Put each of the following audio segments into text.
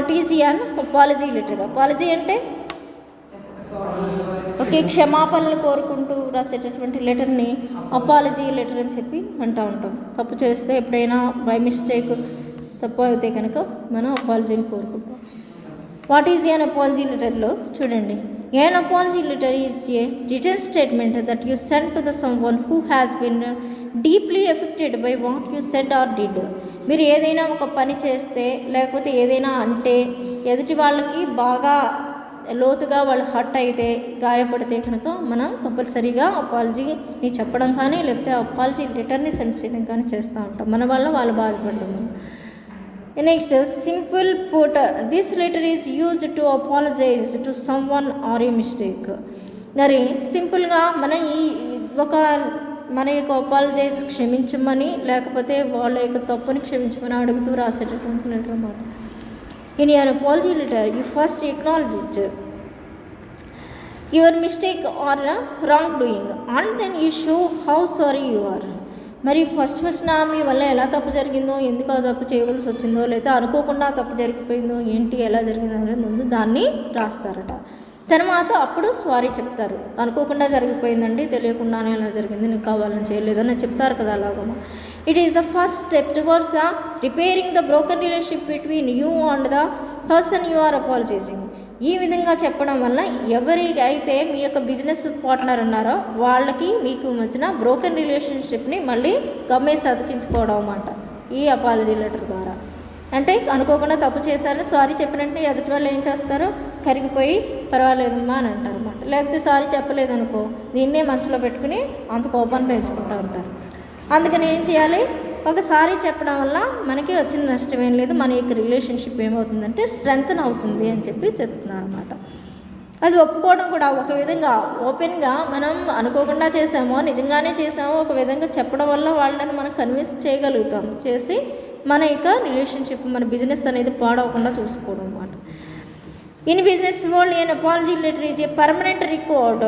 What is an apology letter? Apology అంటే okay, క్షమాపణలు కోరుకుంటూ రాసేటటువంటి లెటర్ని అపాలజీ లెటర్ అని చెప్పి అంటూ ఉంటాం. తప్పు చేస్తే ఎప్పుడైనా బై మిస్టేక్ తప్పు అయితే కనుక మనం అపాలజీని కోరుకుంటాం. వాట్ ఈజ్ అన్ అపాలజీ లెటర్లో చూడండి, an apology letter is a written statement that you send to the someone who has been deeply affected by what you said or did. మీరు ఏదైనా ఒక పని చేస్తే లేకపోతే ఏదైనా అంటే ఎదుటి వాళ్ళకి బాగా లోతుగా వాళ్ళు హర్ట్ అయితే గాయపడితే కనుక మనం కంపల్సరీగా అపాలజీని చెప్పడం కానీ లేకపోతే అపాలజీ లెటర్ని సెండ్ చేయడం కానీ చేస్తూ ఉంటాం. మన వల్ల వాళ్ళు బాధపడ్డాము. Next simple put, this letter is used to apologize to someone or a mistake. మరి సింపుల్గా మన యొక్క అపాలజైజ్ క్షమించమని లేకపోతే వాళ్ళ యొక్క తప్పుని క్షమించమని అడుగుతూ రాసేటటువంటి లెటర్ అన్నమాట. In your apology letter you first acknowledge your mistake or wrong doing and then you show how sorry you are. మరి ఫస్ట్ మీ వల్ల ఎలా తప్పు జరిగిందో, ఎందుకు ఆ తప్పు చేయవలసి వచ్చిందో, లేదా అనుకోకుండా తప్పు జరిగిపోయిందో, ఏంటి ఎలా జరిగిందో అనేది ముందు దాన్ని రాస్తారట. తర్వాత అప్పుడు సారీ చెప్తారు. అనుకోకుండా జరిగిపోయిందండి, తెలియకుండానే ఎలా జరిగింది, నీకు కావాలని చేయలేదని చెప్తారు కదా అలాగ. It is the first step towards the repairing the broken relationship between you and the person you are apologising. ఈ విధంగా చెప్పడం వల్ల ఎవరికి అయితే మీ యొక్క బిజినెస్ పార్ట్నర్ ఉన్నారో వాళ్ళకి మీకు మధ్యన బ్రోకన్ రిలేషన్షిప్ని మళ్ళీ గమ్మేసి అతికించుకోవడం అన్నమాట ఈ అపాలజీ లెటర్ ద్వారా. అంటే అనుకోకుండా తప్పు చేశారని సారీ చెప్పినట్టు ఎదుటి వాళ్ళు ఏం చేస్తారు, కరిగిపోయి పర్వాలేదమ్మా అని అంటారు అన్నమాట. లేకపోతే సారీ చెప్పలేదనుకో దీన్నే మనసులో పెట్టుకుని అంత కోపాన్ని పెంచుకుంటూ ఉంటారు. అందుకని ఏం చేయాలి, ఒకసారి చెప్పడం వల్ల మనకి వచ్చిన నష్టం ఏం లేదు, మన యొక్క రిలేషన్షిప్ ఏమవుతుందంటే స్ట్రెంగ్తన్ అవుతుంది అని చెప్పి చెప్తున్నారు అన్నమాట. అది ఒప్పుకోవడం కూడా ఒక విధంగా ఓపెన్గా మనం అనుకోకుండా చేసామో నిజంగానే చేసామో ఒక విధంగా చెప్పడం వల్ల వాళ్ళని మనం కన్విన్స్ చేయగలుగుతాం, చేసి మన యొక్క రిలేషన్షిప్ మన బిజినెస్ అనేది పాడవకుండా చూసుకోవడం అన్నమాట. In business world an apology letter is a permanent record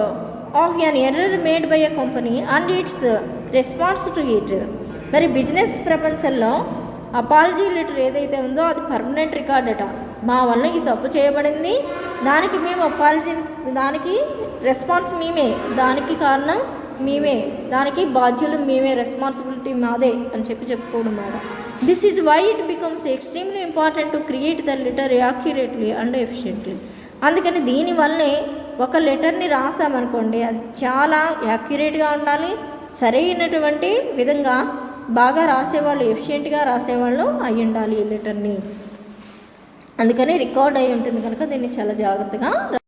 of an error made by a company and its response to it. మరి బిజినెస్ ప్రపంచంలో అపాలజీ లెటర్ ఏదైతే ఉందో అది పర్మనెంట్ రికార్డ్ అట. మా వల్ల ఈ తప్పు చేయబడింది, దానికి మేము అపాలజీ, దానికి రెస్పాన్స్ మేమే, దానికి కారణం మేమే, దానికి బాధ్యులు మేమే, రెస్పాన్సిబిలిటీ మాదే అని చెప్పి చెప్పుకోవడం madam. This is why it becomes extremely important to create the letter accurately and efficiently. అందుకని దీనివల్లే ఒక లెటర్ని రాసామనుకోండి అది చాలా యాక్యురేట్గా ఉండాలి, సరైనటువంటి విధంగా బాగా రాసేవాళ్ళు, ఎఫిషియెంట్గా రాసేవాళ్ళు అయి ఉండాలి ఈ లెటర్ని. అందుకని రికార్డ్ అయి ఉంటుంది కనుక దీన్ని చాలా జాగ్రత్తగా